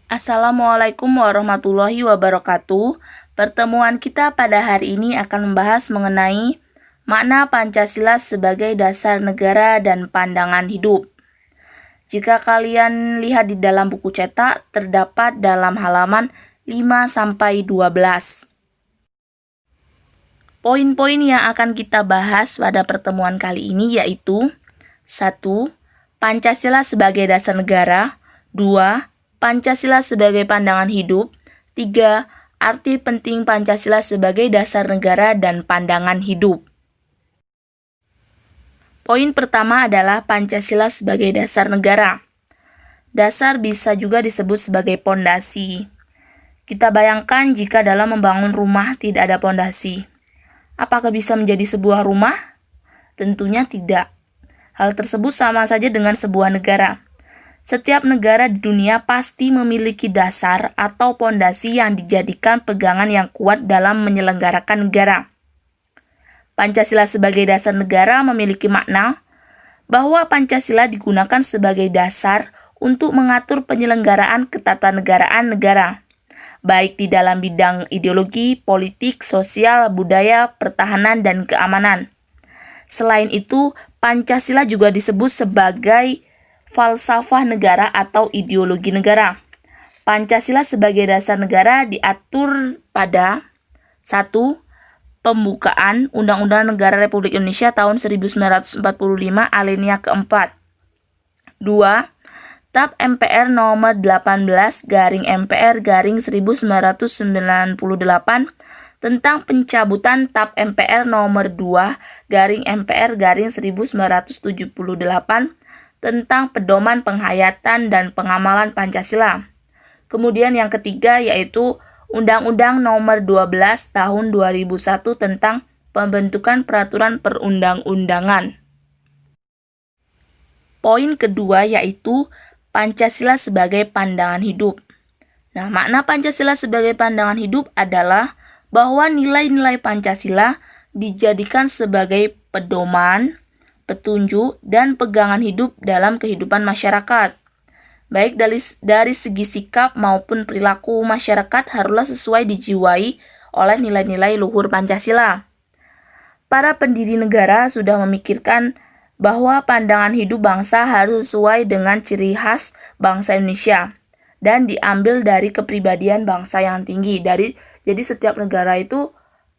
Assalamualaikum warahmatullahi wabarakatuh. Pertemuan kita pada hari ini akan membahas mengenai makna Pancasila sebagai dasar negara dan pandangan hidup. Jika kalian lihat di dalam buku cetak, terdapat dalam halaman 5-12. Poin-poin yang akan kita bahas pada pertemuan kali ini yaitu 1. Pancasila sebagai dasar negara. 2. Pancasila sebagai pandangan hidup. 3. Arti penting Pancasila sebagai dasar negara dan pandangan hidup. Poin pertama adalah Pancasila sebagai dasar negara. Dasar bisa juga disebut sebagai pondasi. Kita bayangkan jika dalam membangun rumah tidak ada pondasi. Apakah bisa menjadi sebuah rumah? Tentunya tidak. Hal tersebut sama saja dengan sebuah negara. Setiap negara di dunia pasti memiliki dasar atau pondasi yang dijadikan pegangan yang kuat dalam menyelenggarakan negara. Pancasila sebagai dasar negara memiliki makna bahwa Pancasila digunakan sebagai dasar untuk mengatur penyelenggaraan ketatanegaraan negara, baik di dalam bidang ideologi, politik, sosial, budaya, pertahanan, dan keamanan. Selain itu, Pancasila juga disebut sebagai falsafah negara atau ideologi negara. Pancasila sebagai dasar negara diatur pada 1. Pembukaan Undang-Undang Negara Republik Indonesia tahun 1945 alinea keempat. 2. TAP MPR nomor 18/MPR/1998 tentang pencabutan TAP MPR nomor 2/MPR/1978 tentang pedoman penghayatan dan pengamalan Pancasila. Kemudian yang ketiga yaitu Undang-Undang nomor 12 tahun 2001 tentang pembentukan peraturan perundang-undangan. Poin kedua yaitu Pancasila sebagai pandangan hidup. Nah, makna Pancasila sebagai pandangan hidup adalah bahwa nilai-nilai Pancasila dijadikan sebagai pedoman, petunjuk, dan pegangan hidup dalam kehidupan masyarakat. Baik dari segi sikap maupun perilaku masyarakat haruslah sesuai dijiwai oleh nilai-nilai luhur Pancasila. Para pendiri negara sudah memikirkan bahwa pandangan hidup bangsa harus sesuai dengan ciri khas bangsa Indonesia dan diambil dari kepribadian bangsa yang tinggi. Jadi setiap negara itu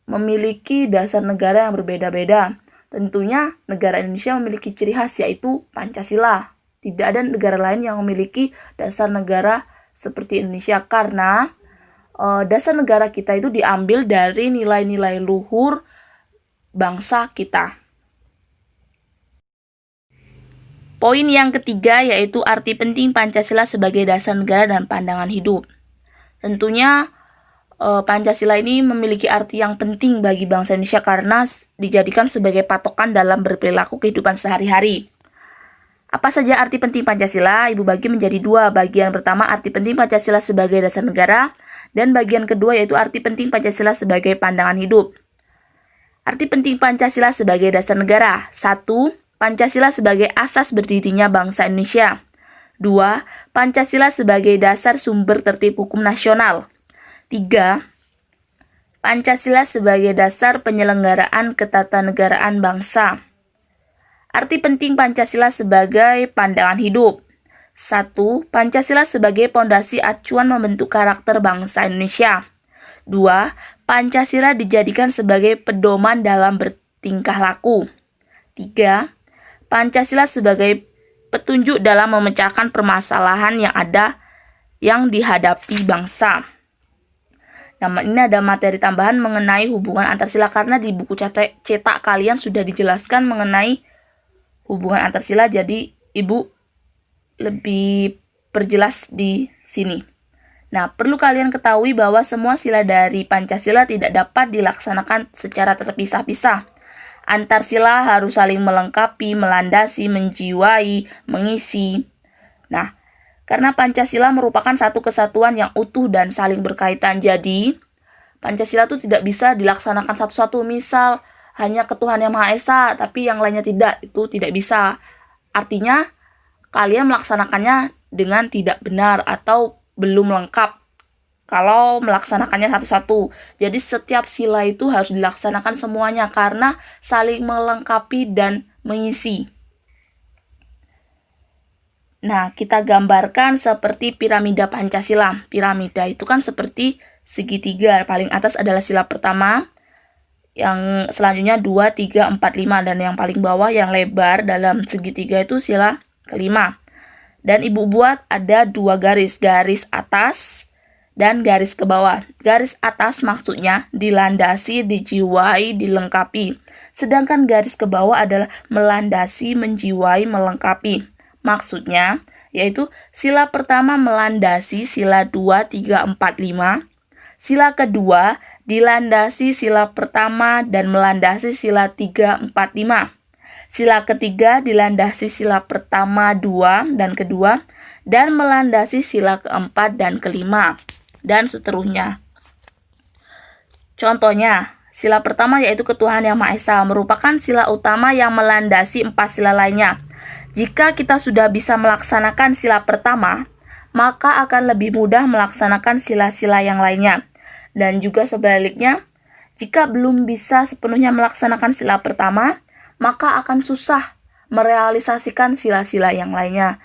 memiliki dasar negara yang berbeda-beda. Tentunya negara Indonesia memiliki ciri khas yaitu Pancasila. Tidak ada negara lain yang memiliki dasar negara seperti Indonesia karena dasar negara kita itu diambil dari nilai-nilai luhur bangsa kita. Poin yang ketiga yaitu arti penting Pancasila sebagai dasar negara dan pandangan hidup. Tentunya Pancasila ini memiliki arti yang penting bagi bangsa Indonesia karena dijadikan sebagai patokan dalam berperilaku kehidupan sehari-hari. Apa saja arti penting Pancasila? Ibu bagi menjadi dua. Bagian pertama arti penting Pancasila sebagai dasar negara dan bagian kedua yaitu arti penting Pancasila sebagai pandangan hidup. Arti penting Pancasila sebagai dasar negara. 1. Pancasila sebagai asas berdirinya bangsa Indonesia. 2. Pancasila sebagai dasar sumber tertib hukum nasional. 3. Pancasila sebagai dasar penyelenggaraan ketatanegaraan bangsa. Arti penting Pancasila sebagai pandangan hidup. 1. Pancasila sebagai pondasi acuan membentuk karakter bangsa Indonesia. 2. Pancasila dijadikan sebagai pedoman dalam bertingkah laku. 3. Pancasila sebagai petunjuk dalam memecahkan permasalahan yang dihadapi bangsa. Nah, ini ada materi tambahan mengenai hubungan antarsila karena di buku cetak kalian sudah dijelaskan mengenai hubungan antarsila, jadi Ibu lebih perjelas di sini. Nah, perlu kalian ketahui bahwa semua sila dari Pancasila tidak dapat dilaksanakan secara terpisah-pisah. Antarsila harus saling melengkapi, melandasi, menjiwai, mengisi. Nah, karena Pancasila merupakan satu kesatuan yang utuh dan saling berkaitan. Jadi, Pancasila itu tidak bisa dilaksanakan satu-satu. Misal, hanya ketuhanan yang Maha Esa, tapi yang lainnya tidak. Itu tidak bisa. Artinya, kalian melaksanakannya dengan tidak benar atau belum lengkap kalau melaksanakannya satu-satu. Jadi setiap sila itu harus dilaksanakan semuanya karena saling melengkapi dan mengisi. Nah, kita gambarkan seperti piramida Pancasila. Piramida itu kan seperti segitiga. Paling atas adalah sila pertama, yang selanjutnya 2, 3, 4, 5, dan yang paling bawah yang lebar dalam segitiga itu sila kelima. Dan ibu buat ada 2 garis, garis atas dan garis ke bawah. Garis atas maksudnya dilandasi, dijiwai, dilengkapi. Sedangkan garis ke bawah adalah melandasi, menjiwai, melengkapi. Maksudnya yaitu sila pertama melandasi sila 2, 3, 4, 5. Sila kedua dilandasi sila pertama dan melandasi sila 3, 4, 5. Sila ketiga dilandasi sila pertama 2 dan kedua dan melandasi sila keempat dan kelima, dan seterusnya. Contohnya, sila pertama yaitu ketuhanan yang Maha Esa merupakan sila utama yang melandasi 4 sila lainnya. Jika kita sudah bisa melaksanakan sila pertama, maka akan lebih mudah melaksanakan sila-sila yang lainnya. Dan juga sebaliknya, jika belum bisa sepenuhnya melaksanakan sila pertama, maka akan susah merealisasikan sila-sila yang lainnya.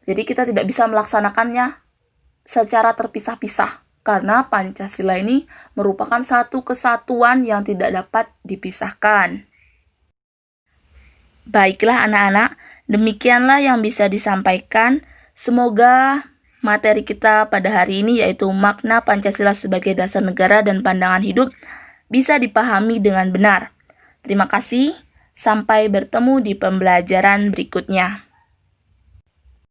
Jadi kita tidak bisa melaksanakannya secara terpisah-pisah, karena Pancasila ini merupakan satu kesatuan yang tidak dapat dipisahkan. Baiklah anak-anak, demikianlah yang bisa disampaikan. Semoga materi kita pada hari ini yaitu makna Pancasila sebagai dasar negara dan pandangan hidup bisa dipahami dengan benar. Terima kasih, sampai bertemu di pembelajaran berikutnya.